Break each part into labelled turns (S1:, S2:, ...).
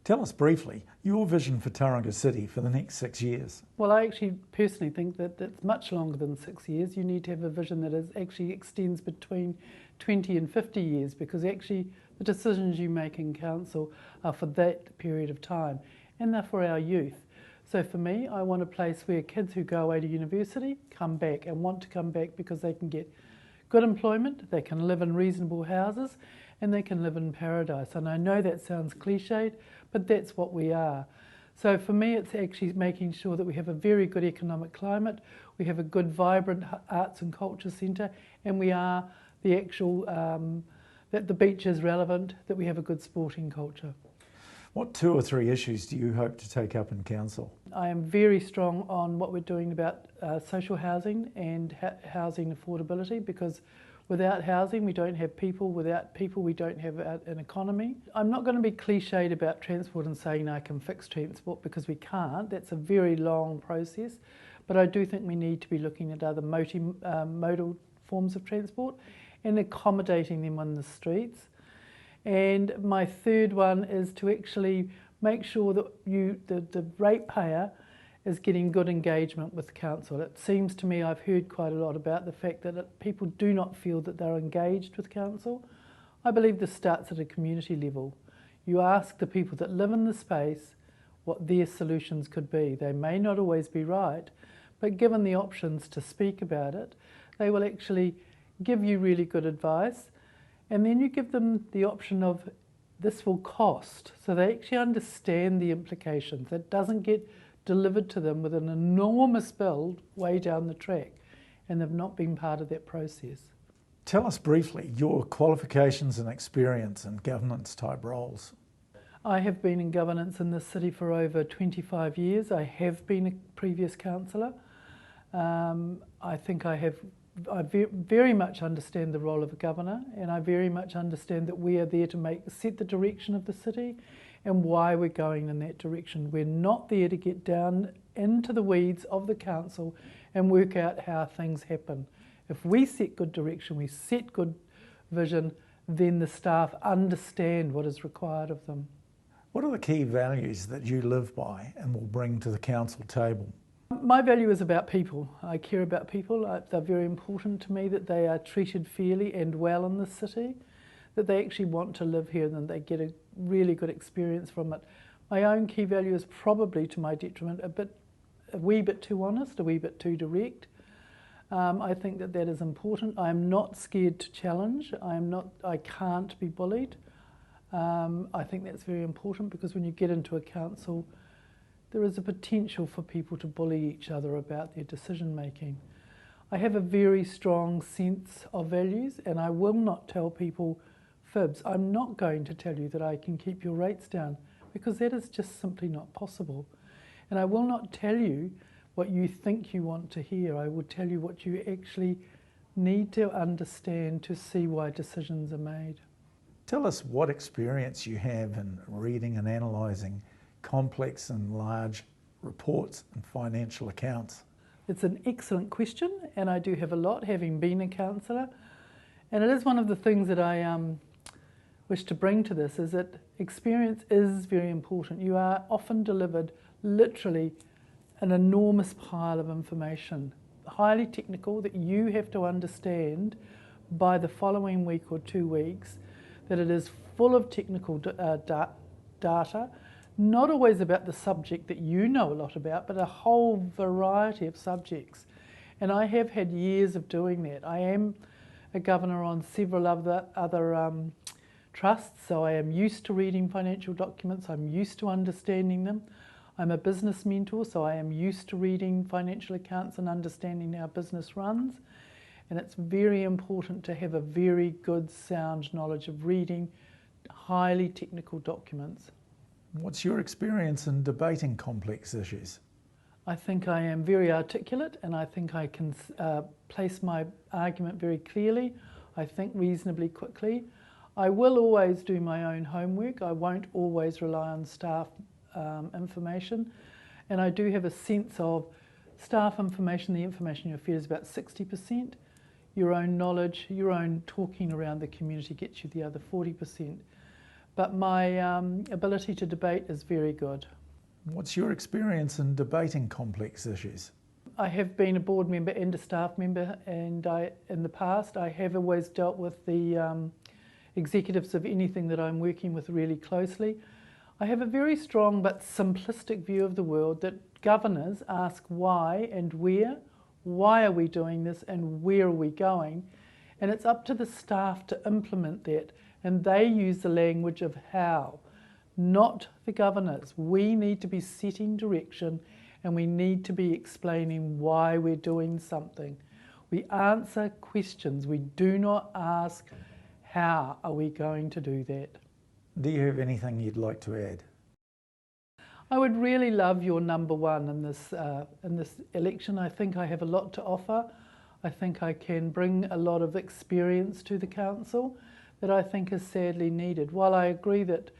S1: Tell us briefly your vision for Tauranga City for the next 6 years.
S2: Well, I actually personally think that it's much longer than 6 years. You need to have a vision that actually extends between 20 and 50 years, because actually the decisions you make in council are for that period of time, and they're for our youth. So for me, I want a place where kids who go away to university come back and want to come back because they can get good employment, they can live in reasonable houses, and they can live in paradise. And I know that sounds cliched, but that's what we are. So for me, it's actually making sure that we have a very good economic climate, we have a good, vibrant arts and culture centre, and we are the actual, that the beach is relevant, that we have a good sporting culture.
S1: What 2 or 3 issues do you hope to take up in council?
S2: I am very strong on what we're doing about social housing and housing affordability, because without housing we don't have people, without people we don't have an economy. I'm not going to be cliched about transport and saying I can fix transport, because we can't. That's a very long process, but I do think we need to be looking at other modal forms of transport and accommodating them on the streets. And my third one is to actually make sure that the ratepayer is getting good engagement with the council. It seems to me, I've heard quite a lot about the fact that people do not feel that they're engaged with council. I believe this starts at a community level. You ask the people that live in the space what their solutions could be. They may not always be right, but given the options to speak about it, they will actually give you really good advice. And then you give them the option of this will cost, so they actually understand the implications. It doesn't get delivered to them with an enormous bill way down the track, and they've not been part of that process.
S1: Tell us briefly your qualifications and experience in governance type roles.
S2: I have been in governance in this city for over 25 years. I have been a previous councillor. I think I very much understand the role of a governor, and I very much understand that we are there to set the direction of the city and why we're going in that direction. We're not there to get down into the weeds of the council and work out how things happen. If we set good direction, we set good vision, then the staff understand what is required of them.
S1: What are the key values that you live by and will bring to the council table?
S2: My value is about people. I care about people. They're very important to me, that they are treated fairly and well in the city, that they actually want to live here and they get a really good experience from it. My own key value is probably, to my detriment, a wee bit too honest, a wee bit too direct. I think that is important. I am not scared to challenge. I can't be bullied. I think that's very important, because when you get into a council, there is a potential for people to bully each other about their decision making. I have a very strong sense of values, and I will not tell people fibs. I'm not going to tell you that I can keep your rates down, because that is just simply not possible. And I will not tell you what you think you want to hear. I will tell you what you actually need to understand to see why decisions are made.
S1: Tell us what experience you have in reading and analysing complex and large reports and financial accounts.
S2: It's an excellent question, and I do have a lot, having been a councillor. And it is one of the things that I wish to bring to this, is that experience is very important. You are often delivered literally an enormous pile of information, highly technical, that you have to understand by the following week or 2 weeks, that it is full of technical data, not always about the subject that you know a lot about, but a whole variety of subjects. And I have had years of doing that. I am a governor on several other trusts, so I am used to reading financial documents, I'm used to understanding them. I'm a business mentor, so I am used to reading financial accounts and understanding how business runs. And it's very important to have a very good, sound knowledge of reading highly technical documents.
S1: What's your experience in debating complex issues?
S2: I think I am very articulate, and I think I can place my argument very clearly. I think reasonably quickly. I will always do my own homework. I won't always rely on staff information. And I do have a sense of staff information, the information you're fed is about 60%. Your own knowledge, your own talking around the community gets you the other 40%. but my ability to debate is very good.
S1: What's your experience in debating complex issues?
S2: I have been a board member and a staff member, and in the past I have always dealt with the executives of anything that I'm working with really closely. I have a very strong but simplistic view of the world that governors ask why and where, why are we doing this and where are we going, and it's up to the staff to implement that, and they use the language of how, not the governors. We need to be setting direction and we need to be explaining why we're doing something. We answer questions. We do not ask, how are we going to do that?
S1: Do you have anything you'd like to add?
S2: I would really love your number one in this election. I think I have a lot to offer. I think I can bring a lot of experience to the council that I think is sadly needed. While I agree that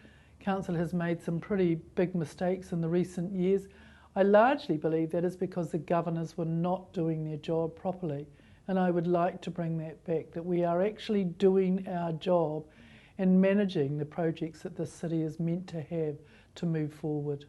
S2: council has made some pretty big mistakes in the recent years, I largely believe that is because the governors were not doing their job properly. And I would like to bring that back, that we are actually doing our job and managing the projects that the city is meant to have to move forward.